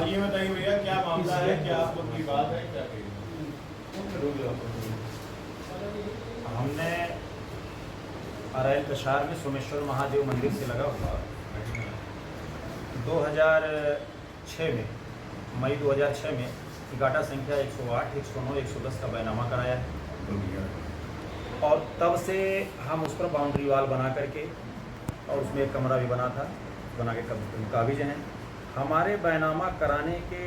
ये बताइए भैया क्या मामला है, क्या आपको कोई बात है, क्या कहिए? हमने अरैल कशार में सोमेश्वर महादेव मंदिर से लगा हुआ 2006 में मई 2006 में गाटा संख्या 108, 109, 110 का बैनामा कराया है और तब से हम उस पर बाउंड्री वाल बना करके और उसमें एक कमरा भी बना था, बना के काबिज हैं। हमारे बैनामा कराने के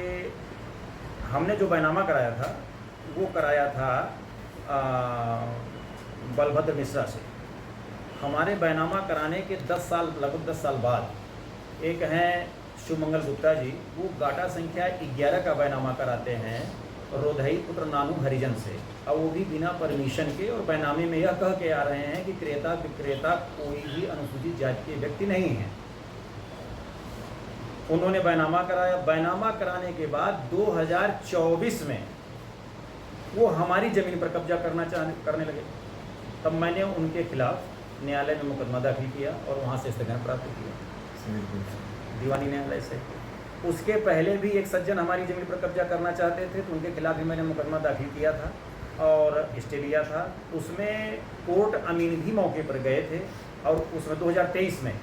हमने जो बैनामा कराया था वो कराया था बलभद्र मिश्रा से। हमारे बैनामा कराने के 10 साल लगभग 10 साल बाद एक हैं शिवमंगल गुप्ता जी, वो गाटा संख्या 11 का बैनामा कराते हैं रोधई पुत्र नानू हरिजन से, और वो भी बिना परमिशन के, और बैनामे में यह कह के आ रहे हैं कि क्रेता विक्रेता कोई भी अनुसूचित जाति के व्यक्ति नहीं है। उन्होंने बैनामा कराया। बैनामा कराने के बाद 2024 में वो हमारी ज़मीन पर कब्जा करने लगे। तब मैंने उनके खिलाफ न्यायालय में मुकदमा दाखिल किया और वहाँ से स्थगन प्राप्त किया दीवानी न्यायालय से। उसके पहले भी एक सज्जन हमारी ज़मीन पर कब्जा करना चाहते थे तो उनके खिलाफ भी मैंने मुकदमा दाखिल किया था और स्टे लिया था। उसमें कोर्ट अमीन भी मौके पर गए थे और उसमें 2023 में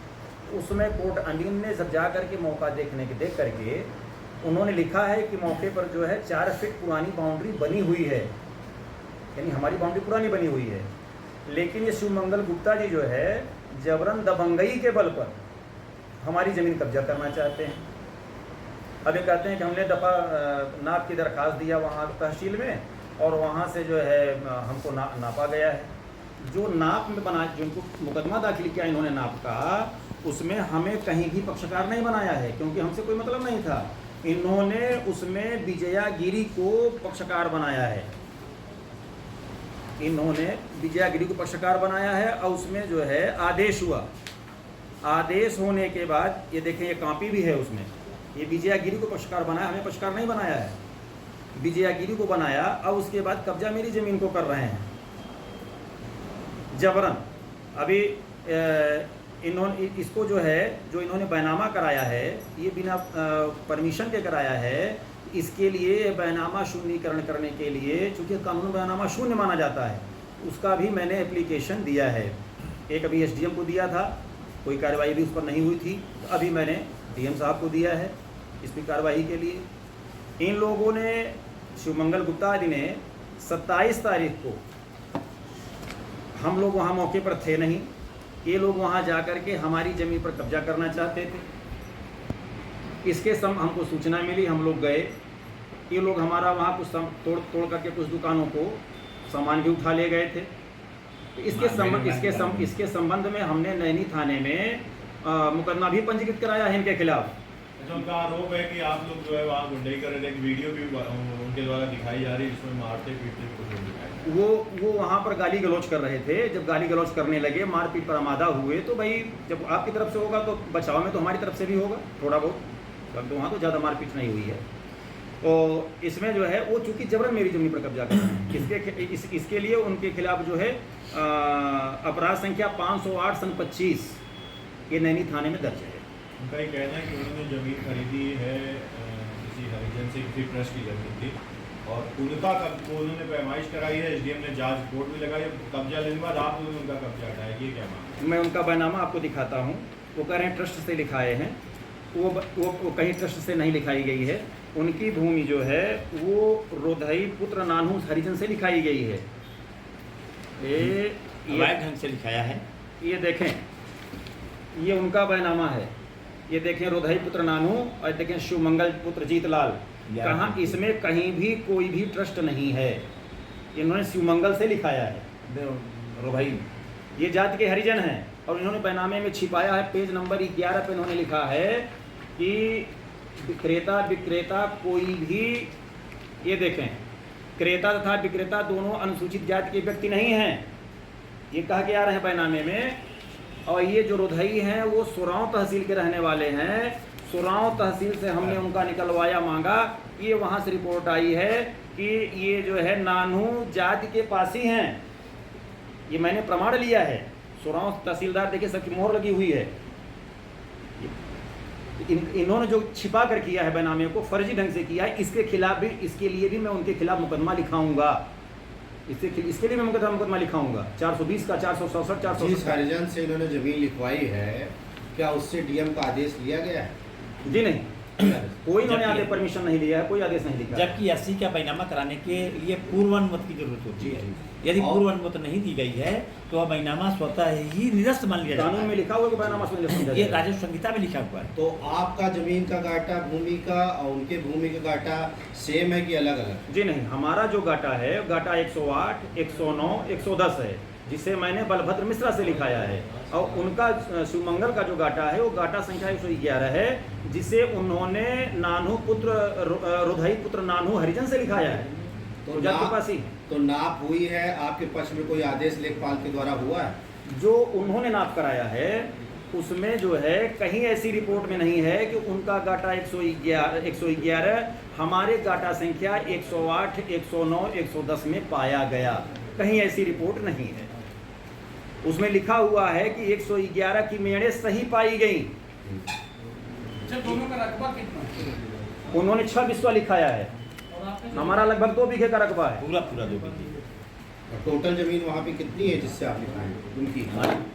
उसमें कोर्ट अमीन ने जब जा करके मौका देख करके उन्होंने लिखा है कि मौके पर जो है 4 फीट पुरानी बाउंड्री बनी हुई है, यानी हमारी बाउंड्री पुरानी बनी हुई है, लेकिन ये शिवमंगल गुप्ता जी जो है जबरन दबंगई के बल पर हमारी ज़मीन कब्जा करना चाहते हैं। अभी कहते हैं कि हमने दफ़ा नाप की दरख्वास्त दिया वहाँ तहसील में और वहाँ से जो है हमको नापा गया है। जो नाप में बना, जिनको मुकदमा दाखिल किया इन्होंने नाप का, उसमें हमें कहीं भी पक्षकार नहीं बनाया है क्योंकि हमसे कोई मतलब नहीं था। इन्होंने उसमें विजया गिरी को पक्षकार बनाया है। इन्होंने विजया गिरी को पक्षकार बनाया है और उसमें जो है आदेश हुआ। आदेश होने के बाद ये देखें, ये कॉपी भी है उसमें, ये विजया गिरी को पक्षकार बनाया, हमें पक्षकार नहीं बनाया है। विजया गिरी को बनाया और उसके बाद कब्जा मेरी ज़मीन को कर रहे हैं जबरन। अभी इन्होंने इसको जो है, जो इन्होंने बैनामा कराया है, ये बिना परमिशन के कराया है। इसके लिए बैनामा शून्यकरण करने के लिए, चूँकि कानून बैनामा शून्य माना जाता है, उसका भी मैंने एप्लीकेशन दिया है। एक अभी एसडीएम को दिया था, कोई कार्रवाई भी उस पर नहीं हुई थी, तो अभी मैंने डीएम साहब को दिया है इस पर कार्रवाई के लिए। इन लोगों ने, शिवमंगल गुप्ता जी ने 27 तारीख को, हम लोग वहाँ मौके पर थे नहीं, ये लोग वहाँ जा कर के हमारी ज़मीन पर कब्जा करना चाहते थे। इसके हमको सूचना मिली, हम लोग गए। ये लोग हमारा वहाँ कुछ तोड़ करके कुछ दुकानों को सामान भी उठा ले गए थे। तो इसके संबंध में हमने नैनी थाने में मुकदमा भी पंजीकृत कराया है इनके खिलाफ। तो उनका आरोप है कि आप लोग जो है वहाँ गुंडाई कर रहे थे, एक वीडियो भी उनके द्वारा दिखाई जा रही है जिसमें मारते पीटते कुछ दिखाई। वो वहाँ पर गाली गलौज कर रहे थे। जब गाली गलौज करने लगे, मारपीट पर आमादा हुए, तो भाई जब आपकी तरफ से होगा तो बचाव में तो हमारी तरफ से भी होगा थोड़ा बहुत, तो वहाँ तो ज़्यादा मारपीट नहीं हुई है। तो इसमें जो है वो चूँकि जबरन मेरी ज़मीन पर कब्जा कर रहे हैं, इसके लिए उनके खिलाफ जो है अपराध संख्या 508/25 ये नैनी थाने में दर्ज है। उनका ये कहना है कि उन्होंने ज़मीन खरीदी है किसी हरिजन से, किसी ट्रस्ट की ज़मीन थी, और उन्होंने पैमाइश कराई है, एसडीएम ने जांच रिपोर्ट भी लगाई, कब्जा लेने के बाद आप लोगों ने उनका कब्जा हटाया, ये क्या मामला? मैं उनका बैनामा आपको दिखाता हूँ। वो कह रहे हैं ट्रस्ट से लिखाए हैं, वो कहीं ट्रस्ट से नहीं लिखाई गई है। उनकी भूमि जो है वो रोधई पुत्र नानू हरिजन से लिखाई गई है। ये ढंग से लिखाया है। ये देखें, ये उनका बैनामा है। ये देखें रोधई पुत्र नानू, और देखें शिवमंगल पुत्र जीतलाल। कहाँ इसमें कहीं भी कोई भी ट्रस्ट नहीं है, इन्होंने शिवमंगल से लिखाया है रोधई। ये जाति के हरिजन हैं और इन्होंने बैनामे में छिपाया है। पेज नंबर 11 पे इन्होंने लिखा है कि क्रेता विक्रेता कोई भी, ये देखें, क्रेता तथा विक्रेता दोनों अनुसूचित जाति के व्यक्ति नहीं हैं, ये कहा के आ रहे हैं बैनामे में। और ये जो रोधई हैं वो सुराव तहसील के रहने वाले हैं। सुराव तहसील से हमने उनका निकलवाया मांगा, ये वहाँ से रिपोर्ट आई है कि ये जो है नानू जाति के पासी हैं। ये मैंने प्रमाण लिया है। सुराव तहसीलदार देखिए, सबकी मोहर लगी हुई है। इन्होंने जो छिपा कर किया है बैनामे को, फर्जी ढंग से किया है, इसके खिलाफ भी, इसके लिए भी मैं उनके खिलाफ मुकदमा लिखाऊंगा। इसके लिए मैं मुकदमा लिखाऊंगा 420 का, 467, 467। जिस हरिजन से इन्होंने जमीन लिखवाई है, क्या उससे डीएम का आदेश लिया गया है? जी नहीं, कोई इन्होंने आदेश परमिशन नहीं लिया है, कोई आदेश नहीं लिखा। जबकि एससी का बैनामा कराने के लिए पूर्वानुमति की जरूरत होती है। यदि पूर्वानुमति नहीं दी गई है तो वह बैनामा स्वतः ही निरस्त मान लिया जाता कानून में है। लिखा हुआ कि बैनामा से निरस्त किया ये जाएगा। राजस्व संहिता में लिखा हुआ है। तो आपका जमीन का घाटा भूमि का और उनके भूमि का घाटा सेम है कि अलग अलग? जी नहीं, हमारा जो घाटा है, घाटा 108, 109, 110 है, जिसे मैंने बलभद्र मिश्रा से लिखाया है। और उनका सुमंगल का जो घाटा है वो घाटा संख्या 111 है, जिसे उन्होंने नानू पुत्र रुधई पुत्र नानू हरिजन से लिखाया है। तो जज के पास ही तो नाप हुई है, आपके पक्ष में कोई आदेश लेखपाल के द्वारा हुआ है? जो उन्होंने नाप कराया है उसमें जो है कहीं ऐसी रिपोर्ट में नहीं है कि उनका घाटा 111 हमारे घाटा संख्या 108, 109, 110 में पाया गया। कहीं ऐसी रिपोर्ट नहीं है। उसमें लिखा हुआ है कि 111 की मेड़े सही पाई गई। दोनों का रकबा कितना? उन्होंने 6 बिस्वा लिखाया है, हमारा लगभग 2 बीघे का रकबा है। पूरा पूरा जो भी और टोटल जमीन वहाँ पे कितनी है जिससे आप लिखाएं उनकी?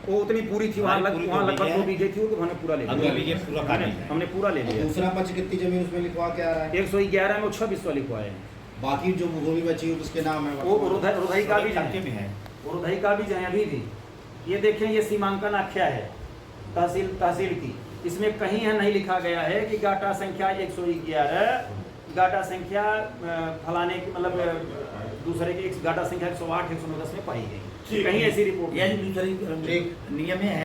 वो उतनी पूरी थी, वहाँ हमारी पूरी वहाँ 2 लगभग बीघे 2 बीघे थी, वो हमने पूरा ले अब 2 बीघे पूरा काट लिया। हमने पूरा ले और लिया। दूसरा पक्ष कितनी जमीन उसमें लिखवा के आ रहा है? 111 में वो 6 बिस्वा लिखवाए हैं। बाकी जो भूमि बची है उसके नाम है? वो रुधई का भी खाते में है। रुधई का भी है अभी भी। ये देखें, ये सीमांकन आख्या है तहसील की। इसमें कहीं है नहीं लिखा गया है कि घाटा संख्या 111, घाटा संख्या फलाने की मतलब दूसरे की घाटा संख्या 108, 110 में पाई गई। कहीं ऐसी रिपोर्ट यह दूसरी नियम है।